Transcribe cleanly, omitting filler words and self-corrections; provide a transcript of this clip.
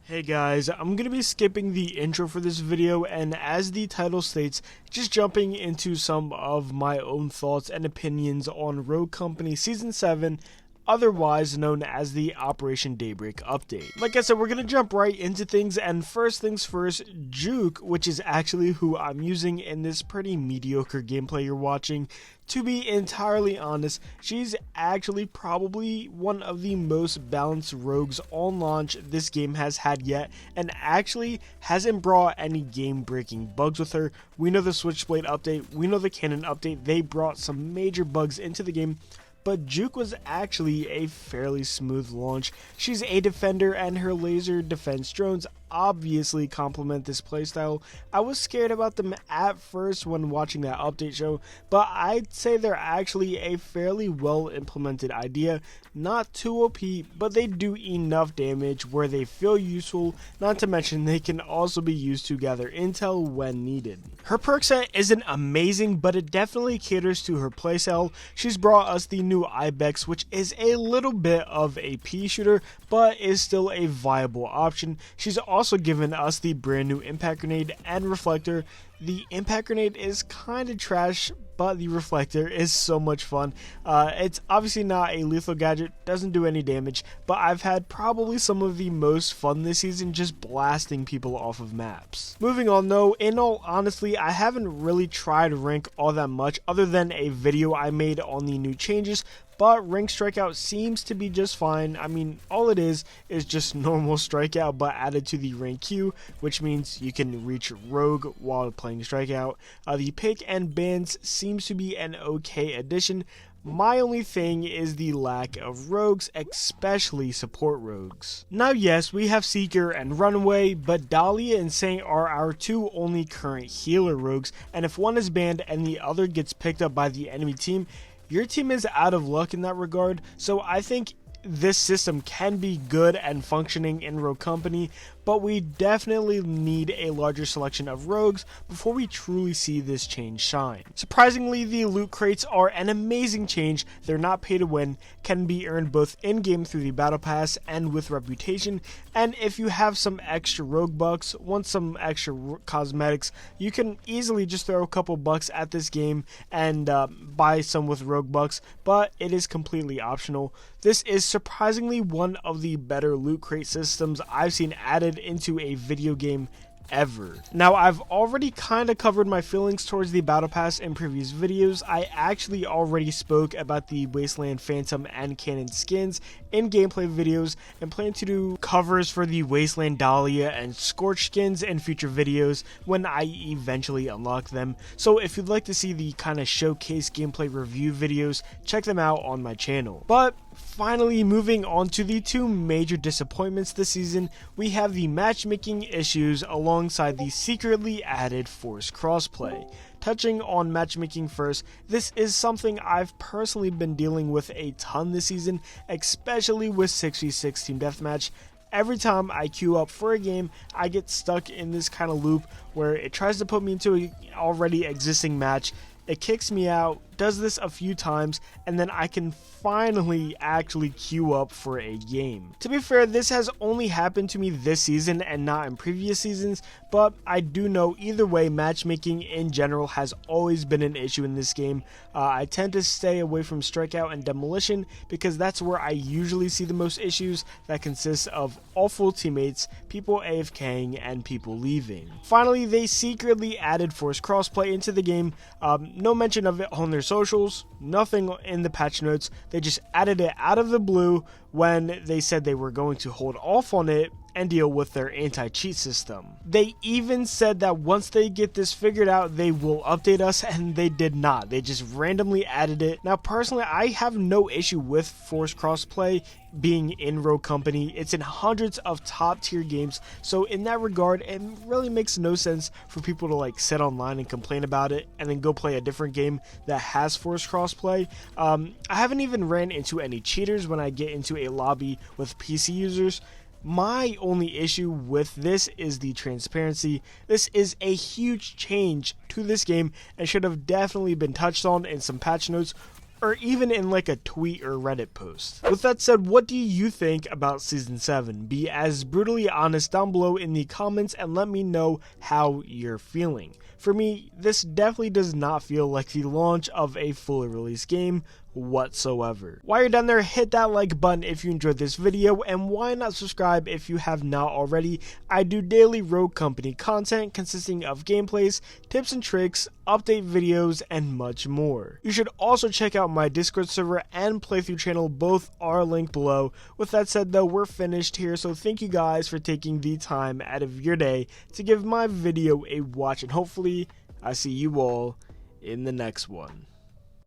Hey guys, I'm going to be skipping the intro for this video, and as the title states, just jumping into some of my own thoughts and opinions on Rogue Company Season 7, otherwise known as the Operation Daybreak update. Like I said, we're going to jump right into things, and first things first, Juke, which is actually who I'm using in this pretty mediocre gameplay you're watching. To be entirely honest, she's actually probably one of the most balanced rogues on launch this game has had yet, and actually hasn't brought any game-breaking bugs with her. We know the Switchblade update, we know the Cannon update, they brought some major bugs into the game, but Juke was actually a fairly smooth launch. She's a defender, and her laser defense drones obviously complement this playstyle. I was scared about them at first when watching that update show, but I'd say they're actually a fairly well implemented idea. Not too OP, but they do enough damage where they feel useful, not to mention they can also be used to gather intel when needed. Her perk set isn't amazing, but it definitely caters to her playstyle. She's brought us the new Ibex, which is a little bit of a pea shooter, but is still a viable option. She's also given us the brand new impact grenade and reflector. The impact grenade is kind of trash, but the reflector is so much fun. It's obviously not a lethal gadget, doesn't do any damage, but I've had probably some of the most fun this season just blasting people off of maps. Moving on though, in all honesty, I haven't really tried rank all that much other than a video I made on the new changes, but rank strikeout seems to be just fine. I mean, all it is just normal strikeout but added to the rank queue, which means you can reach rogue while playing strikeout. The pick and bans seems to be an okay addition. My only thing is the lack of rogues, especially support rogues. Now yes, we have Seeker and Runaway, but Dahlia and Saint are our two only current healer rogues, and if one is banned and the other gets picked up by the enemy team, your team is out of luck in that regard. So I think this system can be good and functioning in Rogue Company, but we definitely need a larger selection of rogues before we truly see this change shine. Surprisingly, the loot crates are an amazing change. They're not pay to win, can be earned both in-game through the Battle Pass and with reputation, and if you have some extra rogue bucks, want some extra cosmetics, you can easily just throw a couple bucks at this game and buy some with rogue bucks, but it is completely optional. This is surprisingly one of the better loot crate systems I've seen added into a video game ever. Now, I've already kind of covered my feelings towards the Battle Pass in previous videos. I actually already spoke about the Wasteland Phantom and Cannon skins in gameplay videos and plan to do covers for the Wasteland Dahlia and Scorch skins in future videos when I eventually unlock them. So if you'd like to see the kind of showcase gameplay review videos, check them out on my channel. But finally, moving on to the two major disappointments this season, we have the matchmaking issues alongside the secretly added forced crossplay. Touching on matchmaking first, this is something I've personally been dealing with a ton this season, especially with 6v6 Team Deathmatch. Every time I queue up for a game, I get stuck in this kind of loop where it tries to put me into an already existing match. It kicks me out, does this a few times, and then I can finally actually queue up for a game. To be fair, this has only happened to me this season and not in previous seasons, but I do know either way matchmaking in general has always been an issue in this game. I tend to stay away from Strikeout and Demolition because that's where I usually see the most issues that consist of awful teammates, people AFKing, and people leaving. Finally, they secretly added forced crossplay into the game. No mention of it on their socials, nothing in the patch notes. They just added it out of the blue when they said they were going to hold off on it and deal with their anti-cheat system. They even said that once they get this figured out, they will update us, and they did not. They just randomly added it. Now, personally, I have no issue with forced crossplay being in Rogue Company. It's in hundreds of top tier games, so in that regard, it really makes no sense for people to like sit online and complain about it and then go play a different game that has forced crossplay. I haven't even ran into any cheaters when I get into a lobby with PC users. My only issue with this is the transparency. This is a huge change to this game and should have definitely been touched on in some patch notes, or even in like a tweet or Reddit post. With that said, what do you think about Season 7? Be as brutally honest down below in the comments and let me know how you're feeling. For me, this definitely does not feel like the launch of a fully released game whatsoever. While you're down there, hit that like button if you enjoyed this video, and why not subscribe if you have not already. I do daily Rogue Company content consisting of gameplays, tips and tricks, update videos, and much more. You should also check out my Discord server and playthrough channel, both are linked below. With that said though, we're finished here, so thank you guys for taking the time out of your day to give my video a watch, and hopefully I see you all in the next one.